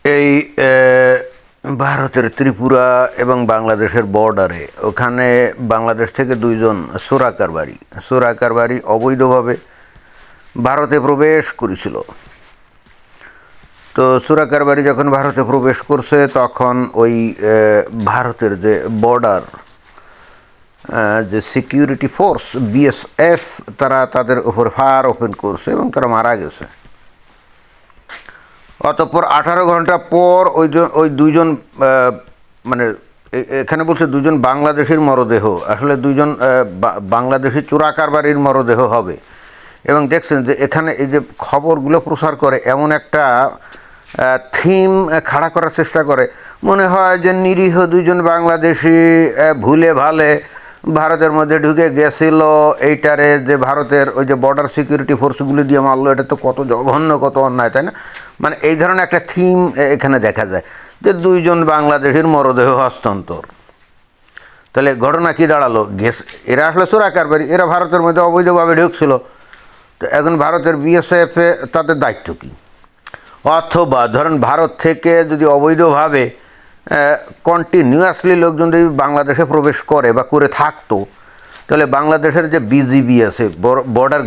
এই ভারতের ত্রিপুরা এবং বাংলাদেশের বর্ডারে ওখানে বাংলাদেশ থেকে দুইজন চোরাকারবারি অবৈধভাবে ভারতে প্রবেশ করেছিল। তো চোরাকারবারি যখন ভারতে প্রবেশ করছে তখন ওই ভারতের যে বর্ডার যে সিকিউরিটি ফোর্স বিএসএফ তারা তাদের উপর ফায়ার ওপেন করছে এবং তারা মারা গেছে। অতঃপর 18 ঘন্টা পর ওই দুইজন মানে এখানে বলছে দুজন বাংলাদেশির মরদেহ, আসলে দুইজন বাংলাদেশি চোরাকারবারির মরদেহ হবে। এবং দেখছেন যে এখানে এই যে খবরগুলো প্রচার করে এমন একটা থিম খাড়া করার চেষ্টা করে, মনে হয় যে নিরীহ দুইজন বাংলাদেশি ভুলে ভালে ভারতের মধ্যে ঢুকে গেছিল, এইটারে যে ভারতের ওই যে বর্ডার সিকিউরিটি ফোর্সগুলি দিয়ে মারলো, এটা তো কত জঘন্য, কত অন্যায়, তাই না? মানে এই ধরনের একটা থিম এখানে দেখা যায় যে দুইজন বাংলাদেশের মরদেহ হস্তান্তর। তাহলে ঘটনা কী দাঁড়ালো? এরা আসলে চোরাকারবারি, এরা ভারতের মধ্যে অবৈধভাবে ঢুকছিল। তো এখন ভারতের বিএসএফে তাদের দায়িত্ব কী? অথবা ধরেন ভারত থেকে যদি অবৈধভাবে কন্টিনিউয়াসলি লোকজন যদি বাংলাদেশে প্রবেশ করে বা করে থাকতো, তাহলে বাংলাদেশের যে বিজিবি আছে, বর্ডার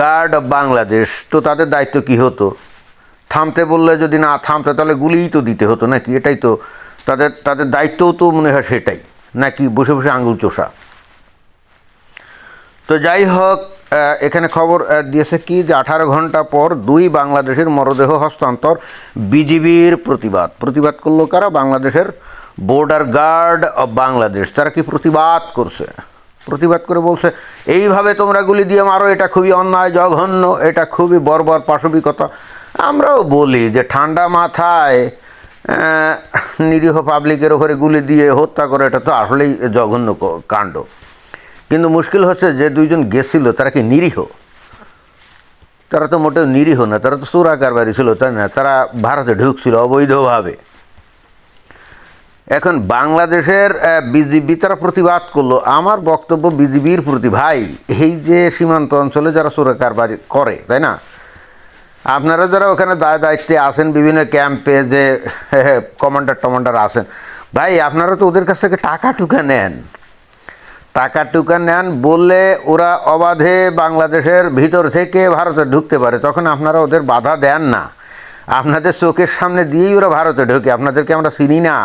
গার্ড অফ বাংলাদেশ, তো তাদের দায়িত্ব কী হতো? থামতে বললে যদি না থামতে, তাহলে গুলিই তো দিতে হতো নাকি? এটাই তো তাদের দায়িত্বও তো মনে হয় সেটাই, নাকি বসে বসে আঙুল চোষা? তো যাই হোক, এখানে খবর দিয়েছে কি যে 18 ঘন্টা পর দুই বাংলাদেশের মরদেহ হস্তান্তর। বিজিবির প্রতিবাদ করলো কারা? বাংলাদেশের বর্ডার গার্ড অফ বাংলাদেশ। তারা কি প্রতিবাদ করে বলছে এইভাবে তোমরা গুলি দিয়ে মারো, এটা খুবই অন্যায়, জঘন্য, এটা খুবই বর্বর পাশবিকতা। আমরাও বলি যে ঠান্ডা মাথায় নিরীহ পাবলিকের ওপরে গুলি দিয়ে হত্যা করে, এটা তো আসলেই জঘন্য কাণ্ড। কিন্তু মুশকিল হচ্ছে যে দুইজন গেছিল তারা কি নিরীহ? তারা তো মোটেও নিরীহ না, তারা তো চোরাকারবারি ছিল, তাই না? তারা ভারতে ঢুকছিল অবৈধভাবে। এখন বাংলাদেশের বিজিবি তারা প্রতিবাদ করলো। আমার বক্তব্য বিজিবির প্রতি, ভাই এই যে সীমান্ত অঞ্চলে যারা চোরাকারবারি করে, তাই না, আপনারা যারা ওখানে দায়িত্বে আছেন, বিভিন্ন ক্যাম্পে যে কমান্ডার আছেন, ভাই আপনারা তো ওদের কাছ থেকে টাকা টুকা নেন বললে ওরা অবাধে বাংলাদেশের ভিতর থেকে ভারতে ঢুকতে পারে, তখন আপনারা ওদের বাধা দেন না। আপনাদের চোখের সামনে দিয়েই ওরা ভারতে ঢোকে, আপনাদেরকে আমরা চিনি না।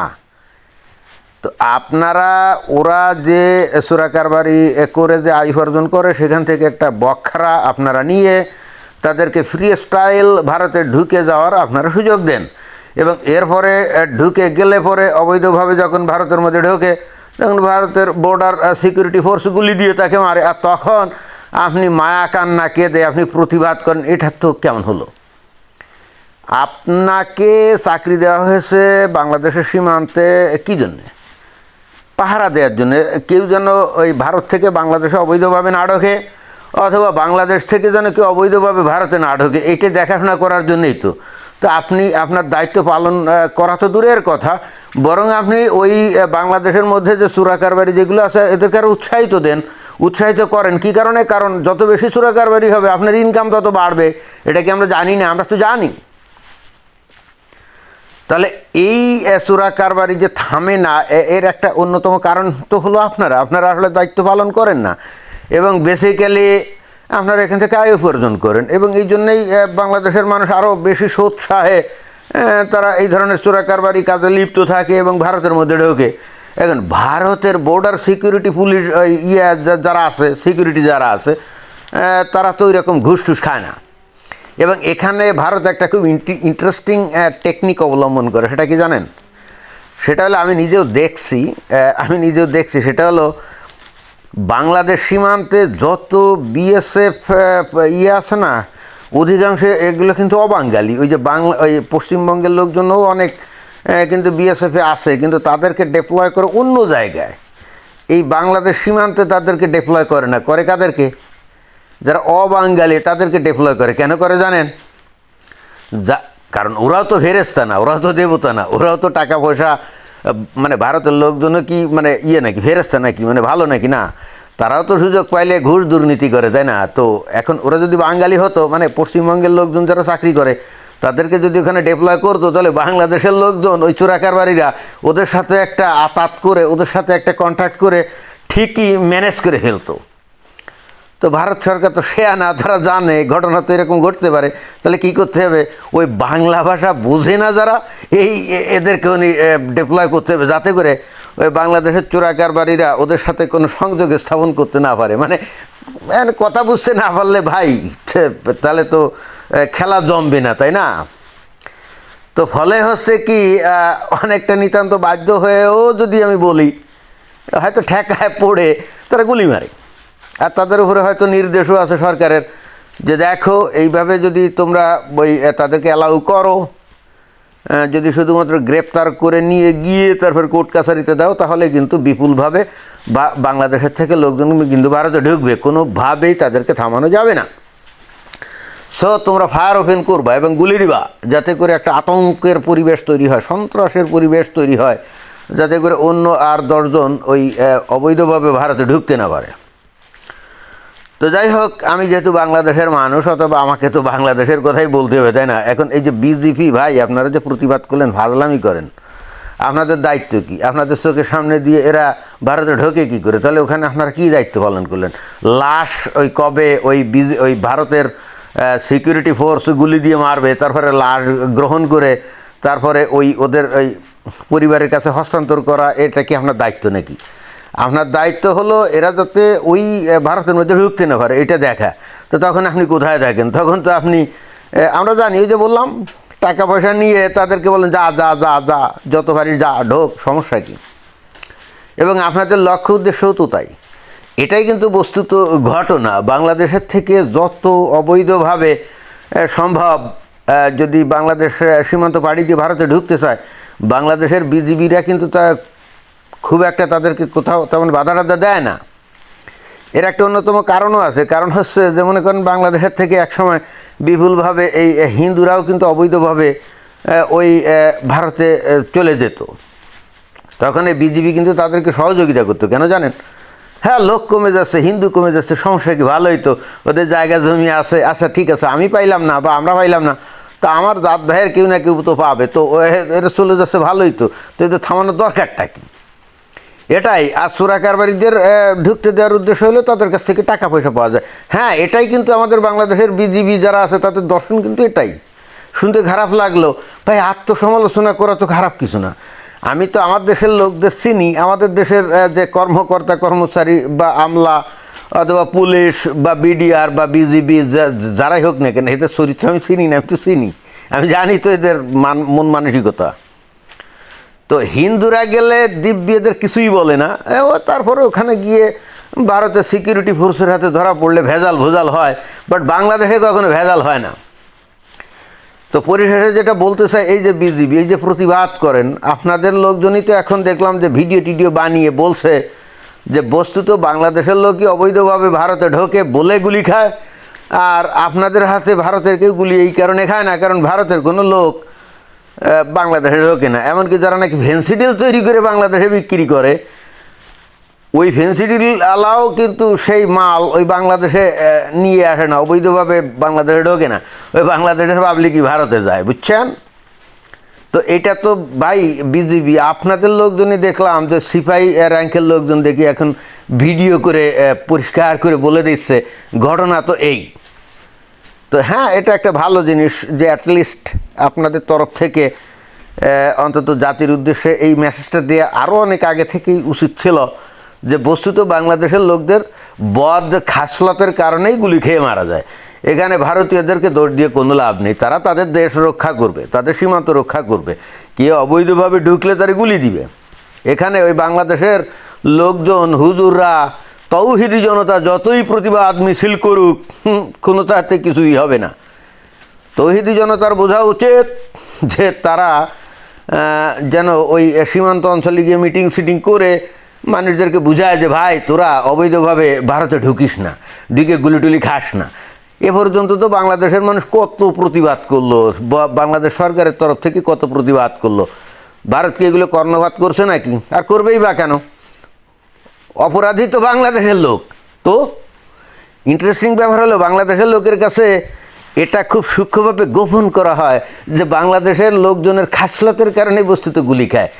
তো আপনারা ওরা যে চোরাকারবারি করে যে আয় উপার্জন করে, সেখান থেকে একটা বখরা আপনারা নিয়ে তাদেরকে ফ্রি স্টাইল ভারতে ঢুকে যাওয়ার আপনারা সুযোগ দেন। এবং এরপরে ঢুকে গেলে পরে অবৈধভাবে যখন ভারতের মধ্যে ঢোকে, তখন ভারতের বর্ডার সিকিউরিটি ফোর্সগুলি দিয়ে তাকে মারে, আর তখন আপনি মায়া কান্না কেঁদে আপনি প্রতিবাদ করেন। এটা তো কেমন হলো? আপনাকে চাকরি দেওয়া হয়েছে বাংলাদেশের সীমান্তে কী জন্যে? পাহারা দেওয়ার জন্য। কেউ যেন ওই ভারত থেকে বাংলাদেশে অবৈধভাবে না ঢোকে, অথবা বাংলাদেশ থেকে যেন কেউ অবৈধভাবে ভারতে না ঢোকে, এইটা দেখাশোনা করার জন্যই তো। তো আপনি আপনার দায়িত্ব পালন করা তো দূরের কথা, বরং আপনি ওই বাংলাদেশের মধ্যে যে চোরাকারবারি যেগুলো আছে এদেরকে আরও উৎসাহিত করেন। কী কারণে? কারণ যত বেশি চোরাকারবারি হবে আপনার ইনকাম তত বাড়বে। এটা কি আমরা জানি না? আমরা তো জানি। তাহলে এই চোরাকারবারি যে থামে না, এর একটা অন্যতম কারণ তো হলো আপনারা আসলে দায়িত্ব পালন করেন না, এবং বেসিক্যালি আপনারা এখান থেকে আয় উপার্জন করেন। এবং এই জন্যই বাংলাদেশের মানুষ আরও বেশি সোৎসাহে তারা এই ধরনের চোরাকারবারি কাজে লিপ্ত থাকে এবং ভারতের মধ্যে ঢোকে। এখন ভারতের বর্ডার সিকিউরিটি পুলিশ যারা আছে, সিকিউরিটি যারা আছে, তারা তো এরকম ঘুষ টুস খায় না। এবং এখানে ভারত একটা খুব ইন্টারেস্টিং টেকনিক অবলম্বন করে। সেটা কি জানেন? সেটা হলো আমি নিজেও দেখছি, সেটা হলো বাংলাদেশ সীমান্তে যত বিএসএফ আছে না, অধিকাংশ এগুলো কিন্তু অবাঙালি। ওই যে ওই পশ্চিমবঙ্গের লোকজনও অনেক কিন্তু বিএসএফে আছে, কিন্তু তাদেরকে ডেপ্লয় করে অন্য জায়গায়। এই বাংলাদেশ সীমান্তে তাদেরকে ডেপ্লয় করে না, করে কাদেরকে? যারা অবাঙালি তাদেরকে ডেপ্লয় করে। কেন করে জানেন? কারণ ওরাও তো ফেরেশতা না, ওরাও তো দেবতা না, ওরাও তো টাকা পয়সা, মানে ভারতের লোকজনও কি মানে নাকি ফেরেশতা নাকি, মানে ভালো নাকি? না, তারাও তো সুযোগ পাইলে ঘুষ দুর্নীতি করে, তাই না? তো এখন ওরা যদি বাঙালি হতো, মানে পশ্চিমবঙ্গের লোকজন যারা চাকরি করে, তাদেরকে যদি ওখানে ডিপ্লয় করতো তাহলে বাংলাদেশের লোকজন ওই চোরা কারবারিরা ওদের সাথে একটা আতাত করে, ওদের সাথে একটা কন্ট্যাক্ট করে ঠিকই ম্যানেজ করে ফেলতো। তো ভারত সরকার তো সে না, তারা জানে ঘটনা তো এরকম ঘটতে পারে, তাহলে কী করতে হবে, ওই বাংলা ভাষা বোঝে না যারা, এদেরকে উনি ডিপ্লয় করতে হবে, যাতে করে ওই বাংলাদেশের চোরা কারবারিরা ওদের সাথে কোনো সংযোগ স্থাপন করতে না পারে। মানে কথা বুঝতে না পারলে ভাই তাহলে তো খেলা জমবে না, তাই না? তো ফলে হচ্ছে কি, অনেকটা নিতান্ত বাধ্য হয়েও যদি আমি বলি, হয়তো ঠেকায় পড়ে তারা গুলি মারে। আর তাদের উপরে হয়তো নির্দেশও আছে সরকারের যে দেখো এইভাবে যদি তোমরা ওই তাদেরকে অ্যালাউ করো, যদি শুধুমাত্র গ্রেপ্তার করে নিয়ে গিয়ে তারপর কোর্ট কাছারিতে দাও, তাহলে কিন্তু বিপুলভাবে বাংলাদেশের থেকে লোকজন কিন্তু ভারতে ঢুকবে, কোনোভাবেই তাদেরকে থামানো যাবে না। সো তোমরা ফায়ার ওপেন করবা এবং গুলি দিবা, যাতে করে একটা আতঙ্কের পরিবেশ তৈরি হয়, সন্ত্রাসের পরিবেশ তৈরি হয়, যাতে করে অন্য আর 10 জন ওই অবৈধভাবে ভারতে ঢুকতে না পারে। তো যাই হোক, আমি যেহেতু বাংলাদেশের মানুষ, অথবা আমাকে তো বাংলাদেশের কথাই বলতে হবে, তাই না? এখন এই যে বিজেপি ভাই, আপনারা যে প্রতিবাদ করলেন, ফাজলামি করেন, আপনাদের দায়িত্ব কি? আপনাদের চোখের সামনে দিয়ে এরা ভারতে ঢোকে কী করে? তাহলে ওখানে আপনারা কী দায়িত্ব পালন করলেন? লাশ ওই কবে ওই ভারতের সিকিউরিটি ফোর্স গুলি দিয়ে মারবে, তারপরে লাশ গ্রহণ করে তারপরে ওদের ওই পরিবারের কাছে হস্তান্তর করা, এটা কি আপনার দায়িত্ব নাকি? আপনার দায়িত্ব হলো এরা যাতে ওই ভারতের মধ্যে ঢুকতে না পারে, এটা দেখা। তো তখন আপনি কোথায় থাকেন? তখন তো আপনি, আমরা জানি, ওই যে বললাম, টাকা পয়সা নিয়ে তাদেরকে বলেন যা যা যা যা, যত পারিস যা, ঢোক, সমস্যা কী? এবং আপনাদের লক্ষ্য উদ্দেশ্যও তো তাই। এটাই কিন্তু বস্তুত ঘটনা। বাংলাদেশের থেকে যত অবৈধভাবে সম্ভব যদি বাংলাদেশ সীমান্ত পাড়ি দিয়ে ভারতে ঢুকতে চায়, বাংলাদেশের বিজিবিরা কিন্তু তা খুব একটা তাদেরকে কোথাও তেমন বাধা টাধা দেয় না। এর একটা অন্যতম কারণও আছে। কারণ হচ্ছে যে, মনে করেন বাংলাদেশের থেকে একসময় বিপুলভাবে এই হিন্দুরাও কিন্তু অবৈধভাবে ওই ভারতে চলে যেত। তখন এই বিজিবি কিন্তু তাদেরকে সহযোগিতা করতো। কেন জানেন? হ্যাঁ, লোক কমে যাচ্ছে, হিন্দু কমে যাচ্ছে, সমস্যা কি? ভালোই তো, ওদের জায়গা জমি আছে, আচ্ছা ঠিক আছে, আমি পাইলাম না বা আমরা পাইলাম না, তা আমার জাত ভাইয়ের কেউ না কেউ তো পাবে, তো এরা চলে যাচ্ছে, ভালোই তো, তো এদের থামানোর দরকারটা কি? এটাই। আর চোরা কারবারিদের ঢুকতে দেওয়ার উদ্দেশ্য হলো তাদের কাছ থেকে টাকা পয়সা পাওয়া যায়। হ্যাঁ, এটাই কিন্তু আমাদের বাংলাদেশের বিজিবি যারা আছে তাদের দর্শন কিন্তু এটাই। শুনতে খারাপ লাগলো ভাই, আত্মসমালোচনা করা তো খারাপ কিছু না। আমি তো আমার দেশের লোকদের চিনি, আমাদের দেশের যে কর্মকর্তা কর্মচারী বা আমলা অথবা পুলিশ বা বিডিআর বা বিজিবি যারাই হোক না কেন, এদের চরিত্র আমি চিনি না, আমি তো চিনি, আমি জানি তো এদের মন মানসিকতা। তো হিন্দুরা গেলে দিব্যি এদের কিছুই বলে না, ও তারপরে ওখানে গিয়ে ভারতের সিকিউরিটি ফোর্সের হাতে ধরা পড়লে ভেজাল হয়, বাট বাংলাদেশে কখনো ভেজাল হয় না। তো পরিশেষে যেটা বলতে চাই, এই যে বিজিবি এই যে প্রতিবাদ করেন, আপনাদের লোকজনই তো এখন দেখলাম যে ভিডিও টিডিও বানিয়ে বলছে যে বস্তুত বাংলাদেশের লোকই অবৈধভাবে ভারতে ঢোকে বলে গুলি খায়, আর আপনাদের হাতে ভারতের কেউ গুলি এই কারণে খায় না, কারণ ভারতের কোনো লোক বাংলাদেশে ঢোকে না। এমনকি যারা নাকি ফেন্সিডিল তৈরি করে বাংলাদেশে বিক্রি করে, ওই ফেন্সিডিল আলাও কিন্তু সেই মাল ওই বাংলাদেশে নিয়ে আসে না, অবৈধভাবে বাংলাদেশে ঢোকে না, ওই বাংলাদেশের পাবলিকই ভারতে যায়, বুঝছেন? তো এটা তো ভাই বিজিবি আপনাদের লোকজনই দেখলাম যে সিপাহি র্যাঙ্কের লোকজন দেখি এখন ভিডিও করে পরিষ্কার করে বলে দিচ্ছে ঘটনা তো এই। তো হ্যাঁ, এটা একটা ভালো জিনিস যে অ্যাটলিস্ট আপনাদের তরফ থেকে অন্তত জাতির উদ্দেশ্যে এই মেসেজটা দেওয়া আরও অনেক আগে থেকেই উচিত ছিল, যে বস্তুত বাংলাদেশের লোকদের বদ খাসলতের কারণেই গুলি খেয়ে মারা যায়। এখানে ভারতীয়দেরকে দোষ দিয়ে কোনো লাভ নেই, তারা তাদের দেশ রক্ষা করবে, তাদের সীমান্ত রক্ষা করবে। কেউ অবৈধভাবে ঢুকলে তারা গুলি দিবে। এখানে ওই বাংলাদেশের লোকজন, হুজুররা, তৌহিদি জনতা যতই প্রতিবাদ মিছিল করুক, কোনো তাতে কিছুই হবে না। তৌহিদি জনতার বোঝা উচিত যে তারা যেন ওই সীমান্ত অঞ্চলে গিয়ে মিটিং সিটিং করে মানুষদেরকে বুঝায় যে ভাই তোরা অবৈধভাবে ভারতে ঢুকিস না, ঢুকে গুলিটুলি খাস না। এ পর্যন্ত তো বাংলাদেশের মানুষ কত প্রতিবাদ করলো, বাংলাদেশ সরকারের তরফ থেকে কত প্রতিবাদ করলো। ভারতকে এগুলো কর্ণপাত করছে নাকি? আর করবেই বা কেন? অপরাধী তো বাংলাদেশের লোক। তো ইন্টারেস্টিং ব্যাপার হলো, বাংলাদেশের লোকের কাছে এটা খুব সূক্ষ্মভাবে গোপন করা হয় যে বাংলাদেশের লোকজনের খাসলতের কারণে বস্তুত গুলি খায়।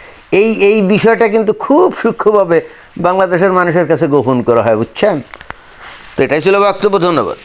এই বিষয়টা কিন্তু খুব সূক্ষ্মভাবে বাংলাদেশের মানুষের কাছে গোপন করা হয়, বুঝছেন? তো এটাই ছিল বক্তব্য। ধন্যবাদ।